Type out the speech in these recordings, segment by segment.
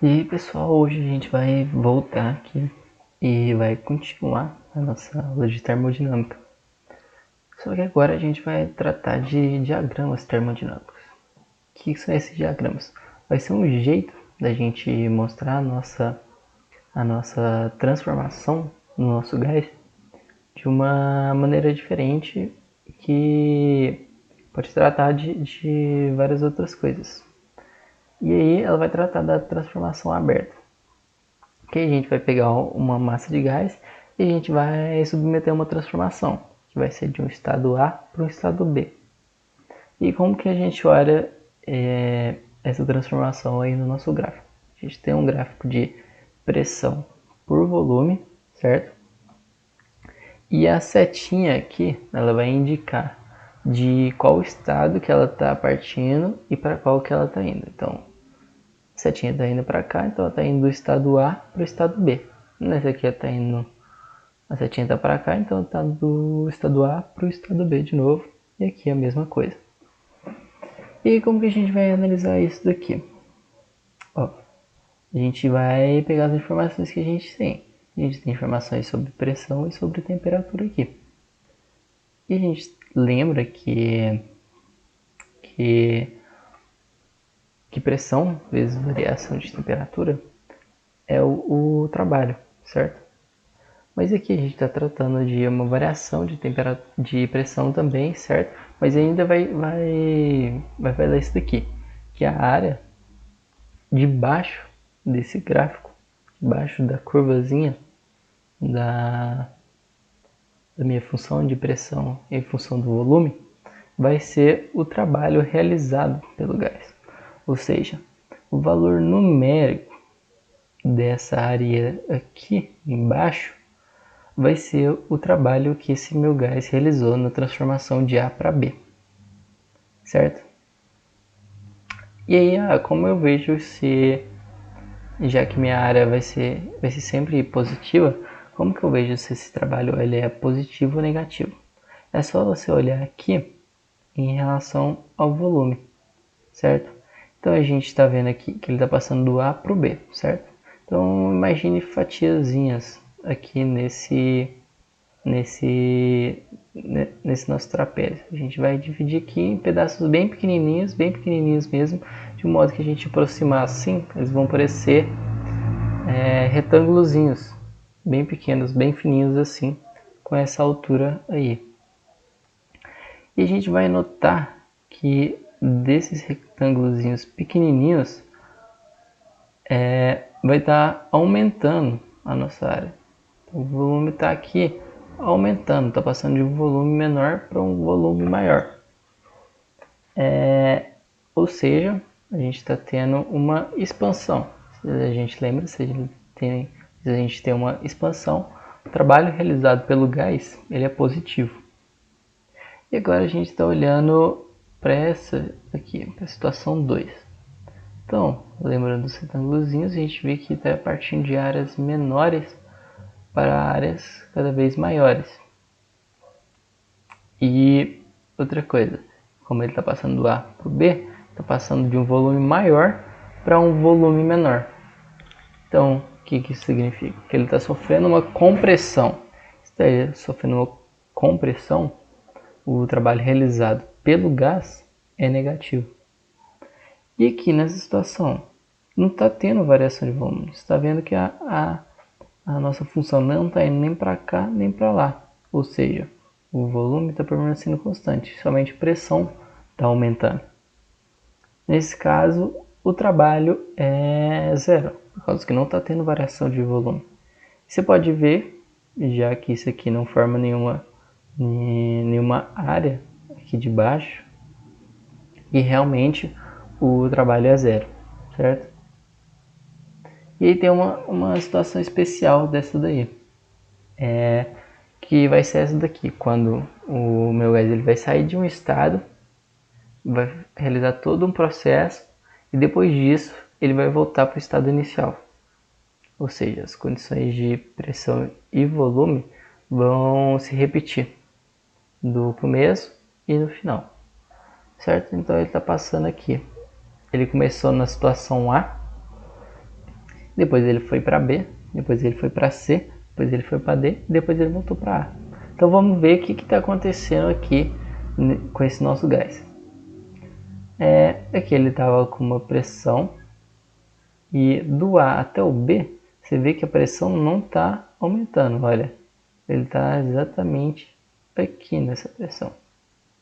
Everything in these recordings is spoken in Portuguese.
E aí pessoal, hoje a gente vai voltar aqui e vai continuar a nossa aula de termodinâmica. Só que agora a gente vai tratar de diagramas termodinâmicos. O que são esses diagramas? Vai ser um jeito da gente mostrar a nossa transformação no nosso gás de uma maneira diferente que pode tratar de várias outras coisas. E aí ela vai tratar da transformação aberta, que a gente vai pegar uma massa de gás e a gente vai submeter a uma transformação, que vai ser de um estado A para um estado B. E como que a gente olha essa transformação aí no nosso gráfico? A gente tem um gráfico de pressão por volume, certo? E a setinha aqui, ela vai indicar de qual estado que ela está partindo e para qual que ela está indo. Então, a setinha está indo para cá, então ela está indo do estado A para o estado B. Nessa aqui ela está indo, a setinha está para cá, então está do estado A para o estado B de novo. E aqui a mesma coisa. E como que a gente vai analisar isso daqui? Ó, a gente vai pegar as informações que a gente tem. A gente tem informações sobre pressão e sobre temperatura aqui. E a gente lembra que, que pressão vezes variação de temperatura é o trabalho, certo? Mas aqui a gente está tratando de uma variação de temperatura, de pressão também, certo? Mas ainda vai dar isso daqui, que é a área debaixo desse gráfico, debaixo da curvazinha da, da minha função de pressão em função do volume, vai ser o trabalho realizado pelo gás. Ou seja, o valor numérico dessa área aqui embaixo vai ser o trabalho que esse meu gás realizou na transformação de A para B, certo? E aí, como eu vejo se, já que minha área vai ser sempre positiva, como que eu vejo se esse trabalho ele é positivo ou negativo? É só você olhar aqui em relação ao volume, certo? Então a gente está vendo aqui que ele está passando do A para o B, certo? Então imagine fatiazinhas aqui nesse nosso trapézio. A gente vai dividir aqui em pedaços bem pequenininhos mesmo, de um modo que a gente aproximar assim, eles vão parecer retângulozinhos, bem pequenos, bem fininhos assim, com essa altura aí. E a gente vai notar que desses retângulozinhos pequenininhos vai estar aumentando a nossa área. Então, o volume está aqui aumentando, está passando de um volume menor para um volume maior. Ou seja, a gente está tendo uma expansão. Se a gente lembra, se a gente tem uma expansão, o trabalho realizado pelo gás ele é positivo. E agora a gente está olhando para essa aqui, para a situação 2. Então, lembrando dos retângulozinhos, a gente vê que está partindo de áreas menores para áreas cada vez maiores. E outra coisa, como ele está passando do A para o B, está passando de um volume maior para um volume menor. Então, o que isso significa? Que ele está sofrendo uma compressão. Se está sofrendo uma compressão, o trabalho realizado pelo gás é negativo. E aqui nessa situação, não está tendo variação de volume. Você está vendo que a nossa função não está indo nem para cá nem para lá. Ou seja, o volume está permanecendo constante, somente a pressão está aumentando. Nesse caso, o trabalho é zero, por causa que não está tendo variação de volume. Você pode ver, já que isso aqui não forma nenhuma área aqui de baixo, e realmente o trabalho é zero, certo? E aí tem uma situação especial dessa daí, que vai ser essa daqui, quando o meu gás ele vai sair de um estado, vai realizar todo um processo e depois disso ele vai voltar para o estado inicial. Ou seja, as condições de pressão e volume vão se repetir do começo e no final, certo? Então ele está passando aqui. Ele começou na situação A, depois ele foi para B, depois ele foi para C, depois ele foi para D, depois ele voltou para A. Então vamos ver o que está acontecendo aqui com esse nosso gás. Aqui ele estava com uma pressão e do A até o B, você vê que a pressão não está aumentando, olha. Ele está exatamente aqui nessa pressão.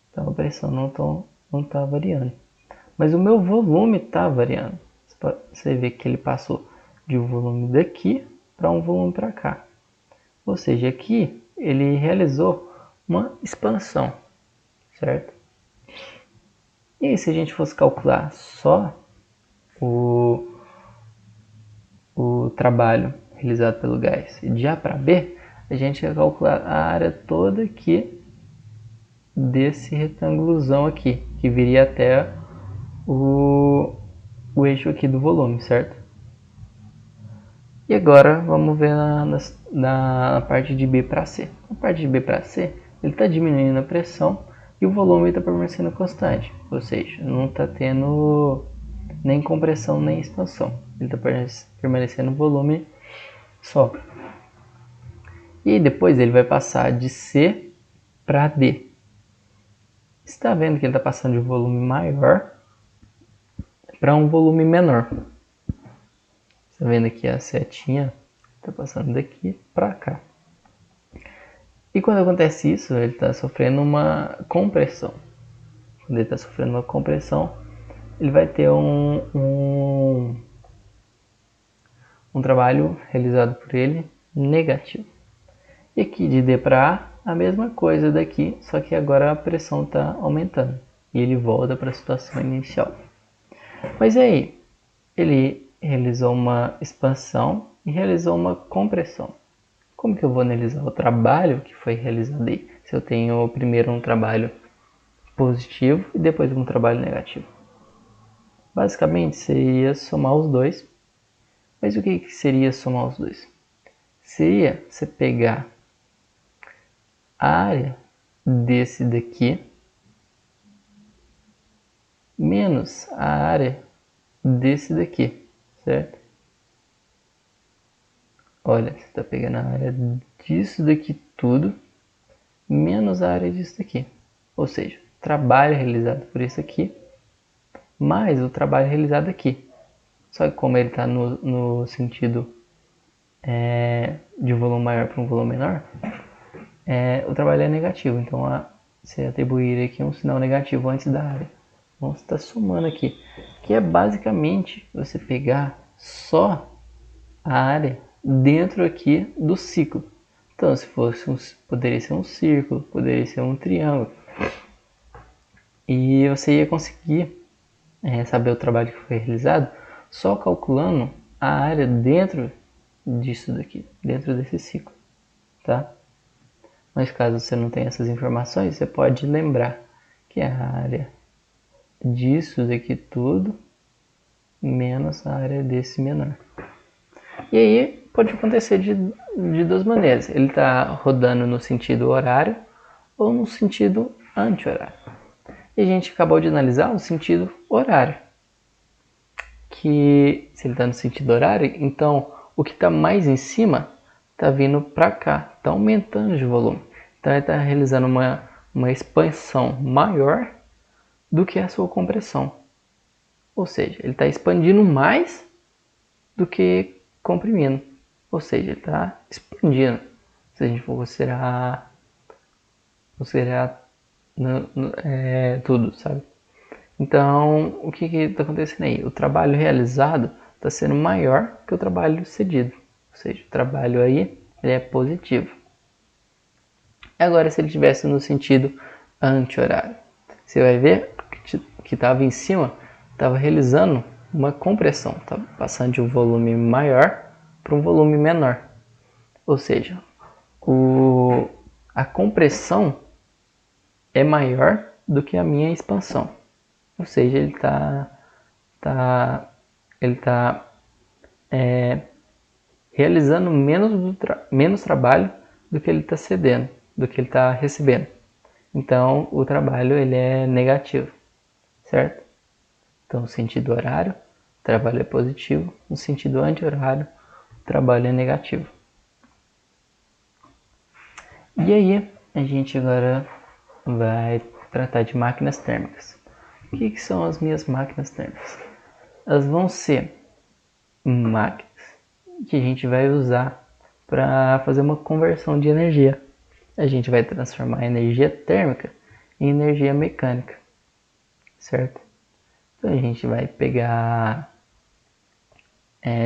Então a pressão não está variando. Mas o meu volume está variando. Você vê que ele passou de um volume daqui para um volume para cá. Ou seja, aqui ele realizou uma expansão, certo? E aí, se a gente fosse calcular só o trabalho realizado pelo gás de A para B, a gente ia calcular a área toda aqui desse retângulozão aqui, que viria até o eixo aqui do volume, certo? E agora vamos ver na parte de B para C. Na parte de B para C, ele está diminuindo a pressão e o volume está permanecendo constante, ou seja, não está tendo nem compressão nem expansão, ele está permanecendo o volume só. E depois ele vai passar de C para D. Você está vendo que ele está passando de um volume maior para um volume menor. Está vendo aqui a setinha? Está passando daqui para cá. E quando acontece isso, ele está sofrendo uma compressão. Quando ele está sofrendo uma compressão, ele vai ter um trabalho realizado por ele negativo. E aqui de D para A, a mesma coisa daqui, só que agora a pressão está aumentando. E ele volta para a situação inicial. Mas aí, ele realizou uma expansão e realizou uma compressão. Como que eu vou analisar o trabalho que foi realizado aí? Se eu tenho primeiro um trabalho positivo e depois um trabalho negativo. Basicamente, seria somar os dois. Mas o que seria somar os dois? Seria você pegar a área desse daqui menos a área desse daqui, certo? Olha, você está pegando a área disso daqui tudo menos a área disso daqui. Ou seja, trabalho realizado por isso aqui mais o trabalho realizado aqui. Só que como ele está no sentido de um volume maior para um volume menor, o trabalho é negativo. Então você atribuir aqui um sinal negativo antes da área. Então você está somando aqui. Que é basicamente você pegar só a área dentro aqui do ciclo. Então se fosse poderia ser um círculo, poderia ser um triângulo. E você ia conseguir saber o trabalho que foi realizado só calculando a área dentro disso daqui, dentro desse ciclo, tá? Mas caso você não tenha essas informações, você pode lembrar que é a área disso daqui tudo menos a área desse menor. E aí pode acontecer de duas maneiras. Ele está rodando no sentido horário ou no sentido anti-horário. E a gente acabou de analisar o sentido horário. Que se ele está no sentido horário, então o que está mais em cima está vindo para cá, está aumentando de volume. Então ele está realizando uma expansão maior do que a sua compressão. Ou seja, ele está expandindo mais do que comprimindo. Ou seja, ele está expandindo. Se a gente for considerar tudo, sabe? Então, o que está acontecendo aí? O trabalho realizado está sendo maior que o trabalho cedido. Ou seja, o trabalho aí ele é positivo. Agora, se ele estivesse no sentido anti-horário, você vai ver que estava em cima, estava realizando uma compressão. Estava passando de um volume maior para um volume menor. Ou seja, a compressão é maior do que a minha expansão. Ou seja, ele está realizando menos trabalho do que ele está cedendo, do que ele está recebendo. Então, o trabalho ele é negativo, certo? Então, sentido horário, trabalho é positivo, no sentido anti-horário, o trabalho é negativo. E aí, a gente agora vai tratar de máquinas térmicas. O que são as minhas máquinas térmicas? Elas vão ser máquinas que a gente vai usar para fazer uma conversão de energia. A gente vai transformar a energia térmica em energia mecânica, certo? Então a gente vai pegar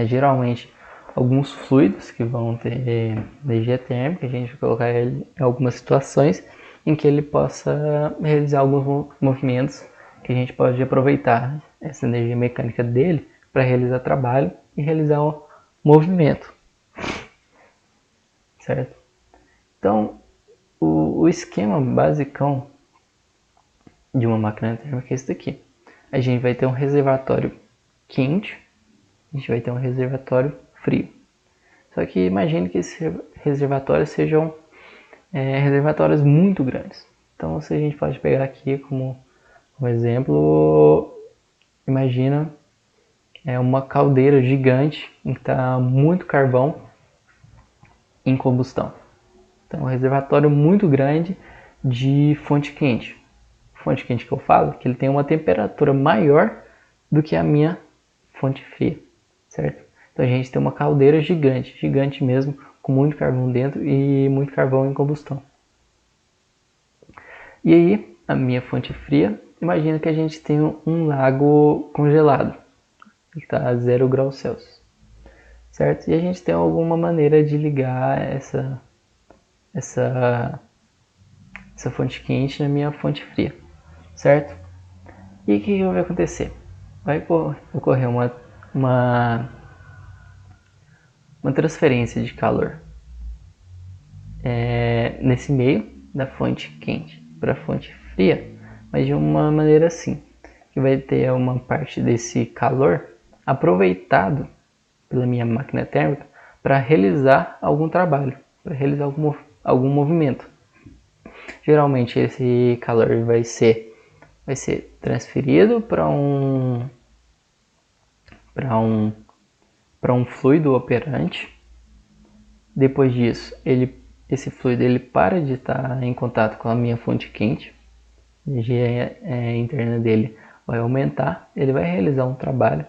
geralmente alguns fluidos que vão ter energia térmica, a gente vai colocar ele em algumas situações em que ele possa realizar alguns movimentos que a gente pode aproveitar essa energia mecânica dele para realizar trabalho e realizar um movimento, certo? Então, o esquema basicão de uma máquina térmica é esse daqui. A gente vai ter um reservatório quente, a gente vai ter um reservatório frio. Só que imagine que esses reservatórios sejam reservatórios muito grandes. Então, se a gente pode pegar aqui como um exemplo, imagina uma caldeira gigante em que está muito carvão em combustão. Então, um reservatório muito grande de fonte quente. Fonte quente que eu falo, que ele tem uma temperatura maior do que a minha fonte fria, certo? Então a gente tem uma caldeira gigante, gigante mesmo, com muito carvão dentro e muito carvão em combustão. E aí, a minha fonte fria, imagina que a gente tem um lago congelado, que está a 0 graus Celsius, certo? E a gente tem alguma maneira de ligar essa fonte quente na minha fonte fria, certo? E o que vai acontecer? Vai ocorrer uma transferência de calor nesse meio da fonte quente para a fonte fria, mas de uma maneira assim, que vai ter uma parte desse calor aproveitado pela minha máquina térmica para realizar algum trabalho, para realizar algum movimento. Geralmente esse calor vai ser transferido para um fluido operante. Depois disso, esse fluido ele para de estar em contato com a minha fonte quente. A energia interna dele vai aumentar, ele vai realizar um trabalho.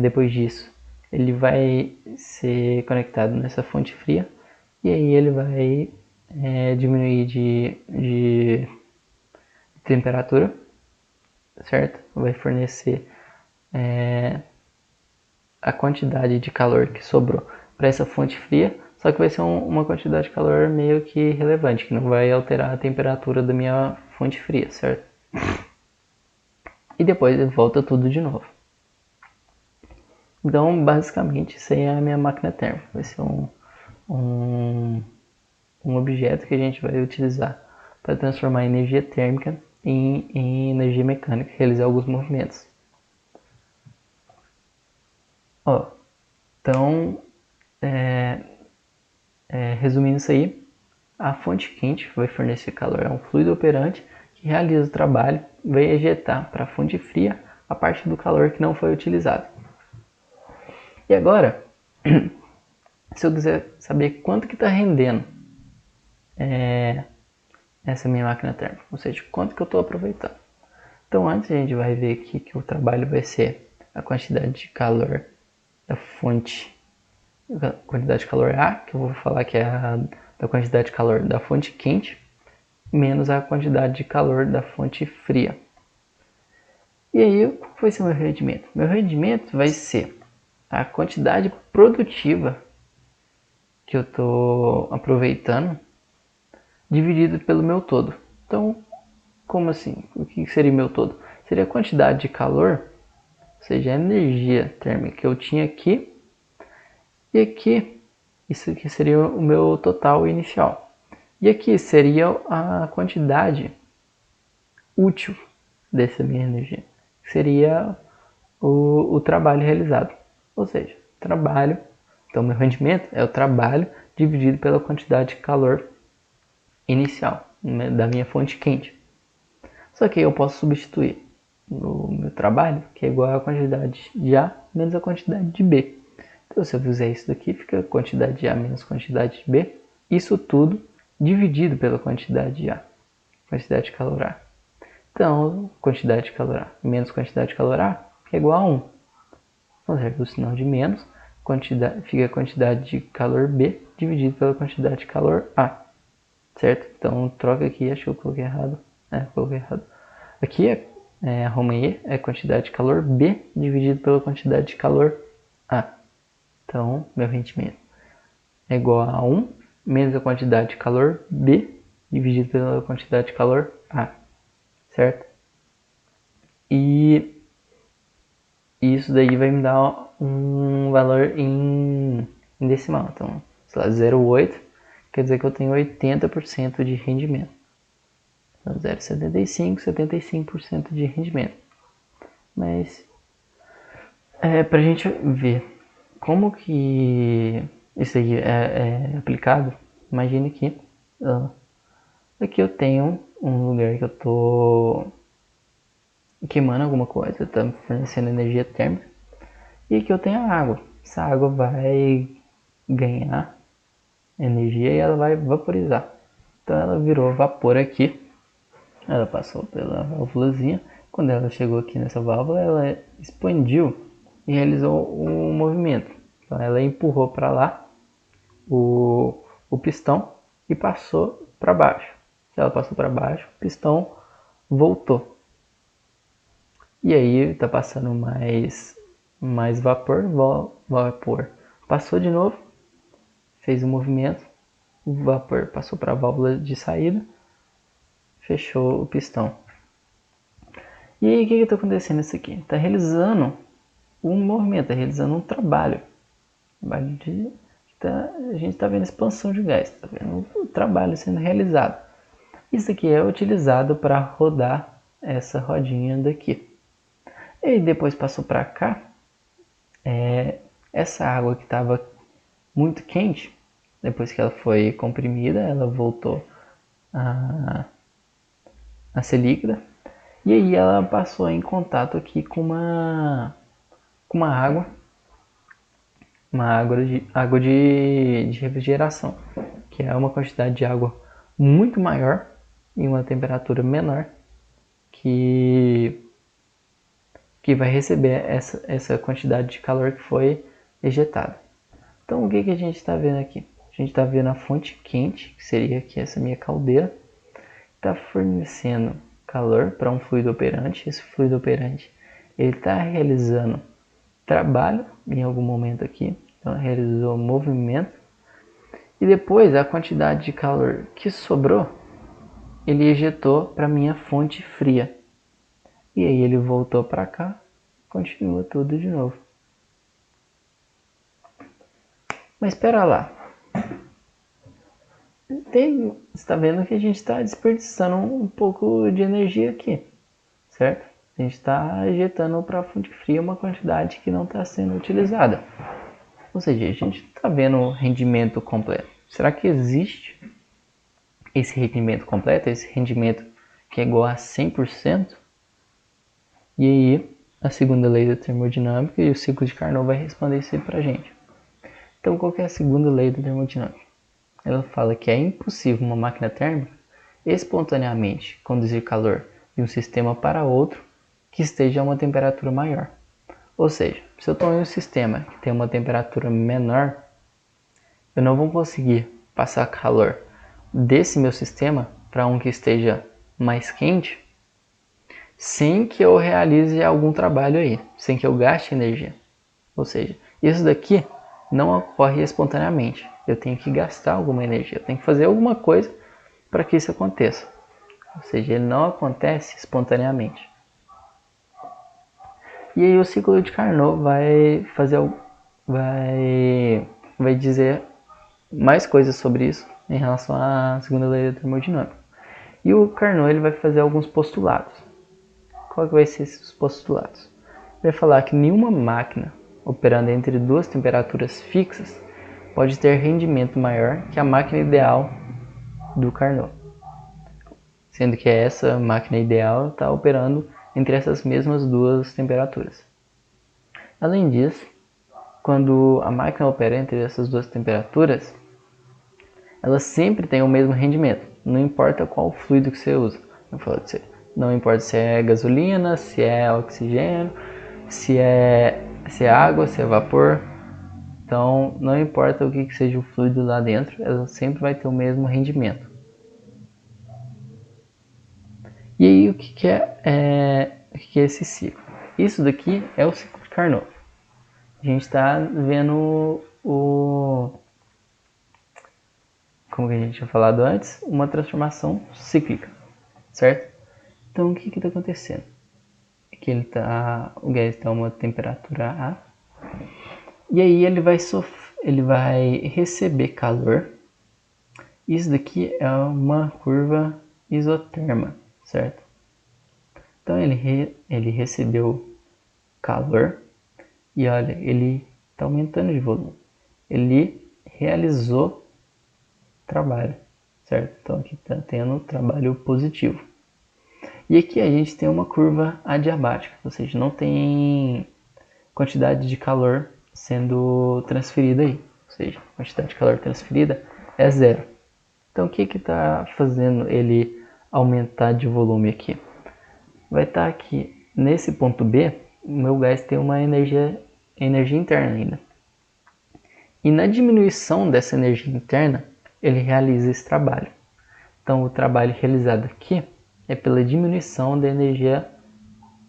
Depois disso, ele vai ser conectado nessa fonte fria e aí ele vai diminuir de temperatura, certo? Vai fornecer a quantidade de calor que sobrou para essa fonte fria, só que vai ser uma quantidade de calor meio que relevante, que não vai alterar a temperatura da minha fonte fria, certo? E depois volta tudo de novo. Então, basicamente, isso aí é a minha máquina térmica. Vai ser um objeto que a gente vai utilizar para transformar a energia térmica em energia mecânica e realizar alguns movimentos. Então, resumindo isso aí, a fonte quente vai fornecer calor a um fluido operante que realiza o trabalho e vai ejetar para a fonte fria a parte do calor que não foi utilizado. E agora, se eu quiser saber quanto que está rendendo essa minha máquina térmica, ou seja, quanto que eu estou aproveitando. Então antes a gente vai ver aqui que o trabalho vai ser a quantidade de calor da fonte, a quantidade de calor A, que eu vou falar que é da quantidade de calor da fonte quente, menos a quantidade de calor da fonte fria. E aí, qual vai ser o meu rendimento? Meu rendimento vai ser a quantidade produtiva que eu estou aproveitando dividido pelo meu todo. Então, como assim? O que seria meu todo? Seria a quantidade de calor, ou seja, a energia térmica que eu tinha aqui, e aqui, isso aqui seria o meu total inicial. E aqui seria a quantidade útil dessa minha energia, que seria o trabalho realizado. Ou seja, trabalho, então meu rendimento é o trabalho dividido pela quantidade de calor inicial da minha fonte quente. Só que eu posso substituir. no meu trabalho, que é igual a quantidade de A menos a quantidade de B. Então, se eu fizer isso daqui, fica a quantidade de A menos a quantidade de B. Isso tudo dividido pela quantidade de A, quantidade de calor A. Então, quantidade de calor A menos quantidade de calor A é igual a 1. Conserva o sinal de menos, fica a quantidade de calor B dividido pela quantidade de calor A. Certo? Então, troca aqui, acho que eu coloquei errado. Coloquei errado. Aqui a Roma E é a quantidade de calor B dividido pela quantidade de calor A. Então, meu rendimento é igual a 1 menos a quantidade de calor B dividido pela quantidade de calor A. Certo? E isso daí vai me dar um valor em decimal. Então, sei lá, 0,8 quer dizer que eu tenho 80% de rendimento. Então, 0,75, 75% de rendimento. Mas, para a gente ver como que isso aí é aplicado, imagine que aqui eu tenho um lugar que eu estou queimando alguma coisa, está fornecendo energia térmica, e aqui eu tenho a água. Essa água vai ganhar energia e ela vai vaporizar. Então ela virou vapor aqui, ela passou pela válvulazinha. Quando ela chegou aqui nessa válvula, ela expandiu e realizou um movimento. Então ela empurrou para lá o pistão e passou para baixo. Ela passou para baixo, o pistão voltou. E aí está passando mais vapor, passou de novo, fez o movimento, o vapor passou para a válvula de saída, fechou o pistão. E aí o que está acontecendo isso aqui? Está realizando um movimento, está realizando um trabalho. A gente está vendo expansão de gás, está vendo o trabalho sendo realizado. Isso aqui é utilizado para rodar essa rodinha daqui. E depois passou para cá, essa água que estava muito quente, depois que ela foi comprimida, ela voltou a ser líquida. E aí ela passou em contato aqui com uma água, água de refrigeração, que é uma quantidade de água muito maior em uma temperatura menor, que vai receber essa quantidade de calor que foi ejetada. Então o que a gente está vendo aqui? A gente está vendo a fonte quente, que seria aqui essa minha caldeira, está fornecendo calor para um fluido operante. Esse fluido operante ele está realizando trabalho em algum momento aqui, então realizou movimento, e depois a quantidade de calor que sobrou ele ejetou para minha fonte fria, e aí ele voltou para cá, continua tudo de novo. Mas espera lá, você está vendo que a gente está desperdiçando um pouco de energia aqui, certo? A gente está ejetando para a fonte fria uma quantidade que não está sendo utilizada. Ou seja, a gente está vendo o rendimento completo. Será que existe esse rendimento completo, esse rendimento que é igual a 100%? E aí, a segunda lei da termodinâmica e o ciclo de Carnot vai responder isso aí para a gente. Então, qual que é a segunda lei da termodinâmica? Ela fala que é impossível uma máquina térmica espontaneamente conduzir calor de um sistema para outro que esteja a uma temperatura maior. Ou seja, se eu estou em um sistema que tem uma temperatura menor, eu não vou conseguir passar calor desse meu sistema para um que esteja mais quente sem que eu realize algum trabalho aí, sem que eu gaste energia. Ou seja, isso daqui não ocorre espontaneamente. Eu tenho que gastar alguma energia, eu tenho que fazer alguma coisa para que isso aconteça. Ou seja, ele não acontece espontaneamente. E aí o ciclo de Carnot vai dizer mais coisas sobre isso em relação à segunda lei da termodinâmica. E o Carnot ele vai fazer alguns postulados. Qual que vai ser esses postulados? Ele vai falar que nenhuma máquina operando entre duas temperaturas fixas pode ter rendimento maior que a máquina ideal do Carnot, sendo que essa máquina ideal está operando entre essas mesmas duas temperaturas. Além disso, quando a máquina opera entre essas duas temperaturas, ela sempre tem o mesmo rendimento, não importa qual fluido que você usa. Não importa se é gasolina, se é oxigênio, se é água, se é vapor. Então, não importa o que seja o fluido lá dentro, ela sempre vai ter o mesmo rendimento. E aí, o que é esse ciclo? Isso daqui é o ciclo de Carnot. A gente está vendo como que a gente tinha falado antes, uma transformação cíclica, certo? Então, o que está acontecendo? É que o gás está a uma temperatura A, e aí ele vai receber calor. Isso daqui é uma curva isoterma, certo? Então ele recebeu calor e olha, ele está aumentando de volume. Ele realizou trabalho, certo? Então aqui está tendo trabalho positivo. E aqui a gente tem uma curva adiabática, ou seja, não tem quantidade de calor sendo transferida aí. Ou seja, a quantidade de calor transferida é zero. Então o que está fazendo ele aumentar de volume aqui? Vai estar aqui nesse ponto B, o meu gás tem uma energia interna ainda. E na diminuição dessa energia interna, ele realiza esse trabalho. Então o trabalho realizado aqui é pela diminuição da energia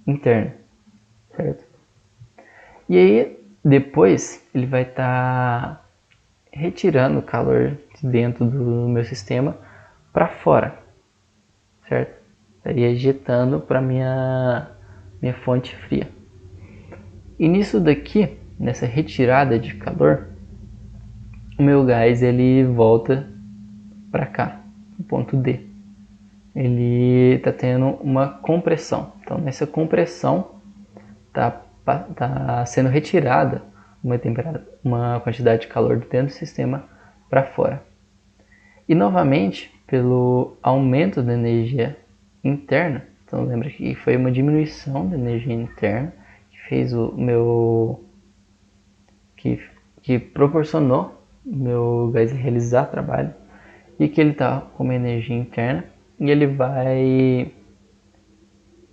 interna, certo? E aí depois ele vai estar retirando o calor de dentro do meu sistema para fora, certo? Estaria ejetando para minha fonte fria. E nisso daqui, nessa retirada de calor, o meu gás ele volta para cá, no ponto D. Ele está tendo uma compressão. Então nessa compressão está sendo retirada uma quantidade de calor dentro do sistema para fora. E novamente, pelo aumento da energia interna, então lembra que foi uma diminuição da energia interna que fez que proporcionou o meu gás realizar trabalho, e que ele está com uma energia interna e ele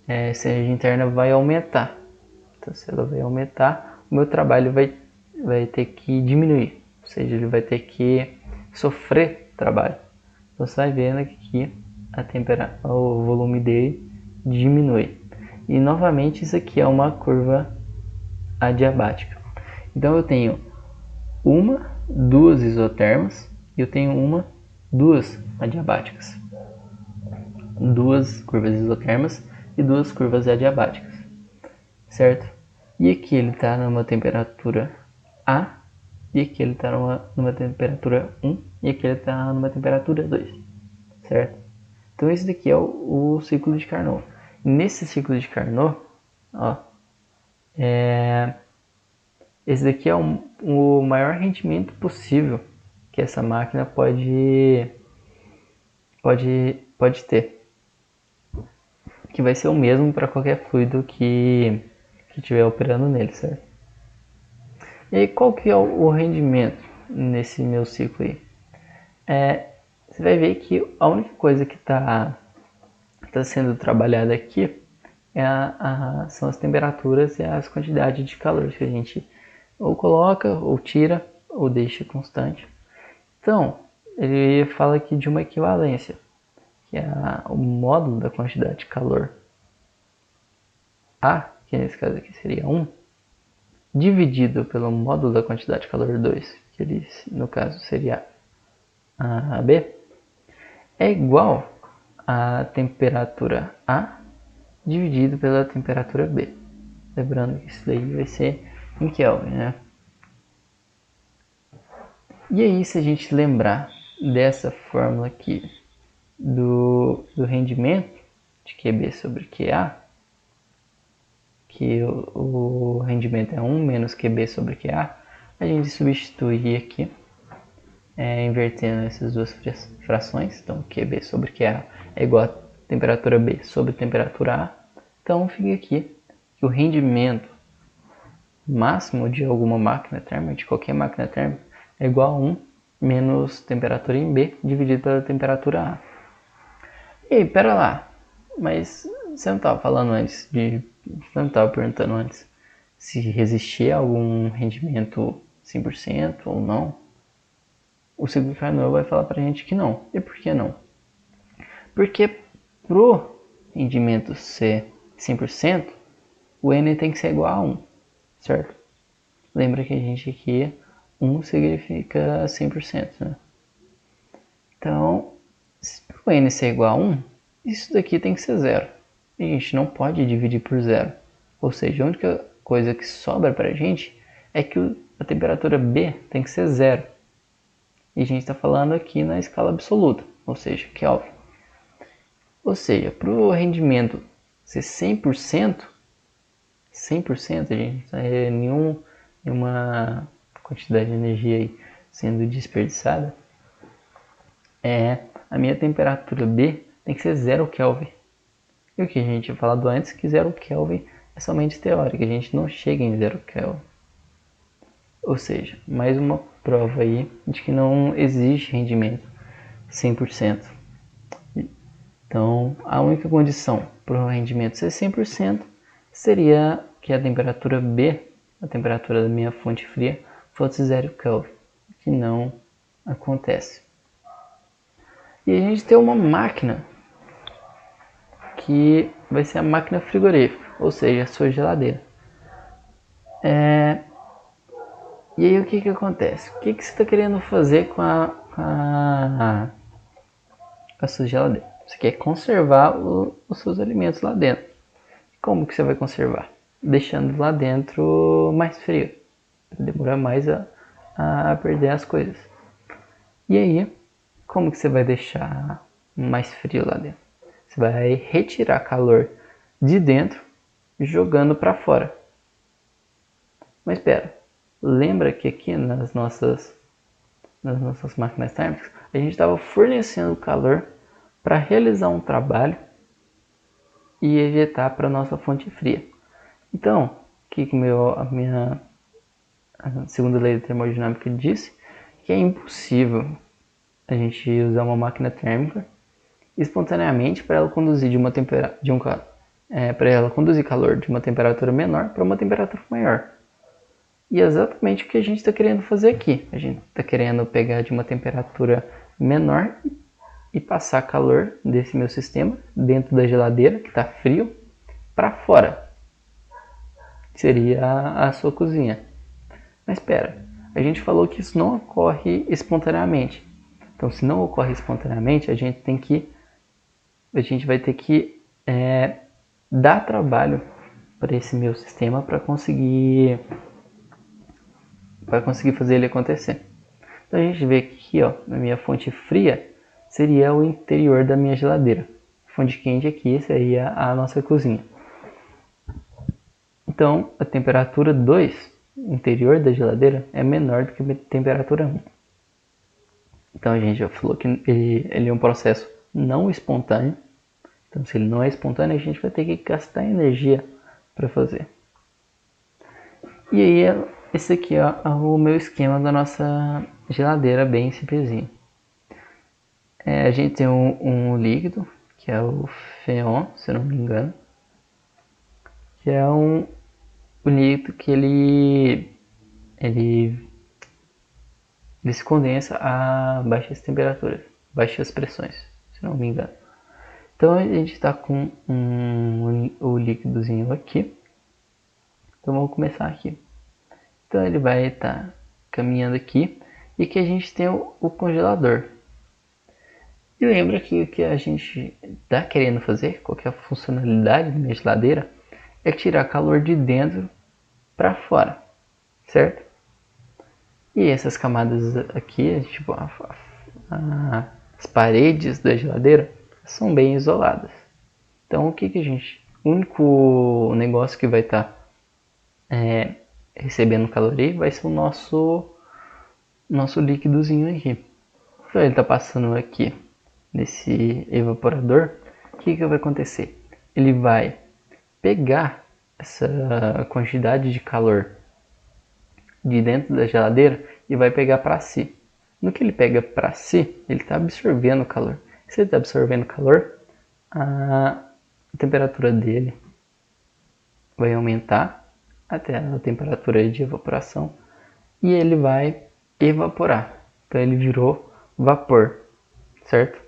essa energia interna vai aumentar. Então se ela vai aumentar, o meu trabalho vai ter que diminuir, ou seja, ele vai ter que sofrer trabalho. Então você vai vendo que o volume dele diminui. E novamente isso aqui é uma curva adiabática. Então eu tenho duas isotermas e eu tenho duas adiabáticas. Duas curvas isotermas e duas curvas adiabáticas, certo? E aqui ele está numa temperatura A, e aqui ele está numa temperatura 1, e aqui ele está numa temperatura 2, certo? Então esse daqui é o ciclo de Carnot. Nesse ciclo de Carnot, ó, esse daqui é o maior rendimento possível que essa máquina pode ter, que vai ser o mesmo para qualquer fluido que estiver operando nele, certo? E aí, qual que é o rendimento nesse meu ciclo aí? Você vai ver que a única coisa que está sendo trabalhada aqui são as temperaturas e as quantidades de calor que a gente ou coloca, ou tira, ou deixa constante. Então, ele fala aqui de uma equivalência, que é o módulo da quantidade de calor A, que nesse caso aqui seria 1, dividido pelo módulo da quantidade de calor 2, que ele, no caso seria a B, é igual a temperatura A dividido pela temperatura B. Lembrando que isso daí vai ser em Kelvin, né? E aí, se a gente lembrar dessa fórmula aqui do rendimento de QB sobre QA, que o rendimento é 1 menos QB sobre QA, a gente substitui aqui, invertendo essas duas frações. Então QB sobre QA é igual a temperatura B sobre temperatura A, Então fica aqui que o rendimento máximo de alguma máquina térmica, de qualquer máquina térmica, é igual a 1 menos temperatura em B dividido pela temperatura A. Ei, pera lá, mas você não estava falando antes de... Você não estava perguntando antes se resistia a algum rendimento 100% ou não? O simplificador vai falar pra gente que não. E por que não? Porque pro rendimento ser 100%, o N tem que ser igual a 1, certo? Lembra que a gente aqui, 1 significa 100%, né? Então, se o N ser igual a 1, isso daqui tem que ser 0. E a gente não pode dividir por 0. Ou seja, a única coisa que sobra pra gente é que a temperatura B tem que ser 0. E a gente está falando aqui na escala absoluta, ou seja, Kelvin. Ou seja, para o rendimento ser 100%, 100%, a gente não tem nenhuma quantidade de energia aí sendo desperdiçada, a minha temperatura B tem que ser 0 Kelvin. E o que a gente tinha falado antes, que 0 Kelvin é somente teórico, a gente não chega em 0 Kelvin. Ou seja, mais uma prova aí de que não existe rendimento 100%. Então, a única condição para o rendimento ser 100% seria que a temperatura B, a temperatura da minha fonte fria, fosse 0 Kelvin, que não acontece. E a gente tem uma máquina que vai ser a máquina frigorífica, ou seja, a sua geladeira. E aí o que acontece? O que você está querendo fazer com a sua geladeira? Você quer conservar os seus alimentos lá dentro. Como que você vai conservar? Deixando lá dentro mais frio, para demorar mais a perder as coisas. E aí, como que você vai deixar mais frio lá dentro? Você vai retirar calor de dentro, jogando para fora. Mas espera, lembra que aqui nas nossas máquinas térmicas, a gente estava fornecendo calor para realizar um trabalho e ejetar para a nossa fonte fria. Então, o que a segunda lei da termodinâmica disse? Que é impossível a gente usar uma máquina térmica espontaneamente para ela conduzir para ela conduzir calor de uma temperatura menor para uma temperatura maior. E é exatamente o que a gente está querendo fazer aqui. A gente está querendo pegar de uma temperatura menor e passar calor desse meu sistema dentro da geladeira, que está frio, para fora. Seria a sua cozinha. Mas espera, a gente falou que isso não ocorre espontaneamente. Então, se não ocorre espontaneamente, a gente vai ter que dar trabalho para esse meu sistema para conseguir fazer ele acontecer. Então a gente vê que aqui, ó, na minha fonte fria seria o interior da minha geladeira. A fonte quente aqui seria a nossa cozinha. Então a temperatura 2, interior da geladeira, é menor do que a temperatura 1. Então a gente já falou que ele é um processo não espontâneo. Então se ele não é espontâneo, a gente vai ter que gastar energia para fazer. E aí esse aqui é o meu esquema da nossa geladeira, bem simplesinho. A gente tem um líquido, que é o Feon, se eu não me engano, que é um líquido que ele se condensa a baixas temperaturas, baixas pressões, se não me engano. Então a gente está com o líquidozinho aqui. Então vamos começar aqui. Então ele vai estar caminhando aqui e aqui a gente tem o congelador. E lembra que o que a gente está querendo fazer, qual que é a funcionalidade da minha geladeira, é tirar calor de dentro para fora, certo? E essas camadas aqui, tipo as paredes da geladeira, são bem isoladas. Então o único negócio que vai estar recebendo calor aí vai ser o nosso líquidozinho aqui. Então ele está passando aqui nesse evaporador. O que vai acontecer? Ele vai pegar essa quantidade de calor de dentro da geladeira e vai pegar para si. No que ele pega para si, ele está absorvendo o calor. Se ele está absorvendo calor, a temperatura dele vai aumentar até a temperatura de evaporação e ele vai evaporar. Então ele virou vapor, certo?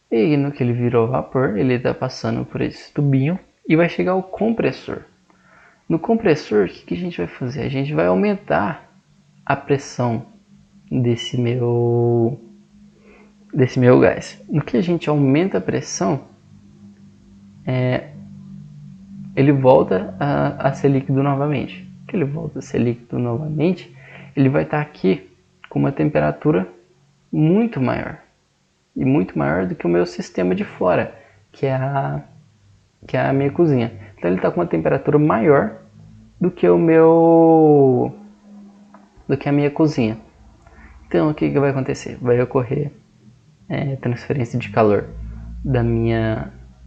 E no que ele virou vapor, ele está passando por esse tubinho e vai chegar ao compressor. No compressor, o que a gente vai fazer? A gente vai aumentar a pressão desse meu gás. No que a gente aumenta a pressão, ele volta a ser líquido novamente. No que ele volta a ser líquido novamente, ele vai estar aqui com uma temperatura muito maior. E muito maior do que o meu sistema de fora, que é a minha cozinha. Então ele está com uma temperatura maior do que a minha cozinha. Então o que vai acontecer? Vai ocorrer transferência de calor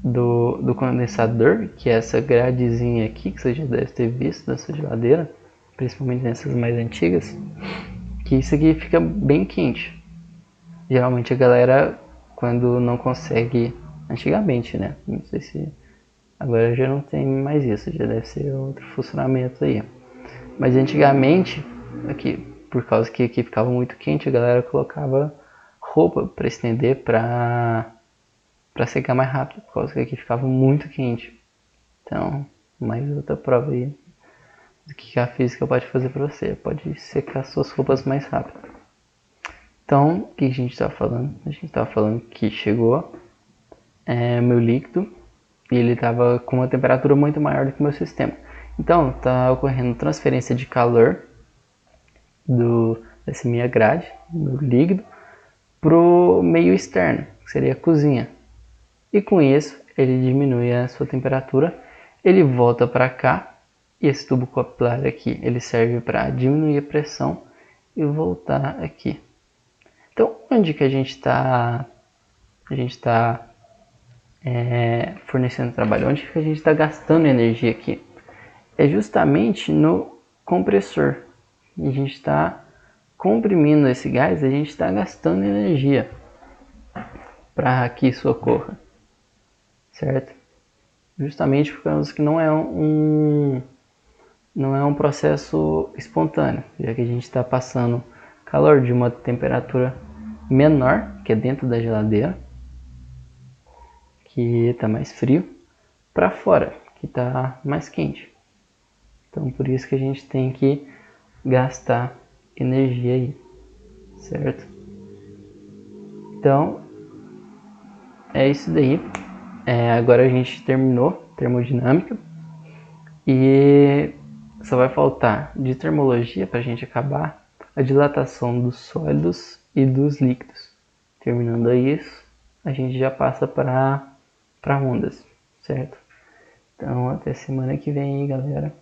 do condensador, que é essa gradezinha aqui que você já deve ter visto da sua geladeira, principalmente nessas mais antigas, que isso aqui fica bem quente. Geralmente a galera, quando não consegue, antigamente, né? Não sei se agora já não tem mais isso, já deve ser outro funcionamento aí. Mas antigamente, aqui, por causa que aqui ficava muito quente, a galera colocava roupa para estender para secar mais rápido, por causa que aqui ficava muito quente. Então, mais outra prova aí do que a física pode fazer para você, pode secar suas roupas mais rápido. Então, o que a gente está falando? A gente está falando que chegou meu líquido e ele estava com uma temperatura muito maior do que o meu sistema. Então, está ocorrendo transferência de calor dessa minha grade, do líquido, para o meio externo, que seria a cozinha. E com isso, ele diminui a sua temperatura, ele volta para cá, e esse tubo capilar aqui, ele serve para diminuir a pressão e voltar aqui. Então, onde que a gente está fornecendo trabalho? Onde que a gente está gastando energia aqui? É justamente no compressor. E a gente está comprimindo esse gás, a gente está gastando energia para que isso ocorra, certo? Justamente por causa que não é um processo espontâneo, já que a gente está passando calor de uma temperatura menor, que é dentro da geladeira, que está mais frio, para fora, que está mais quente. Então por isso que a gente tem que gastar energia aí, certo? Então é isso daí. Agora a gente terminou termodinâmica e só vai faltar de termologia para a gente acabar a dilatação dos sólidos e dos líquidos. Terminando isso, a gente já passa para ondas, certo? Então até semana que vem aí, galera.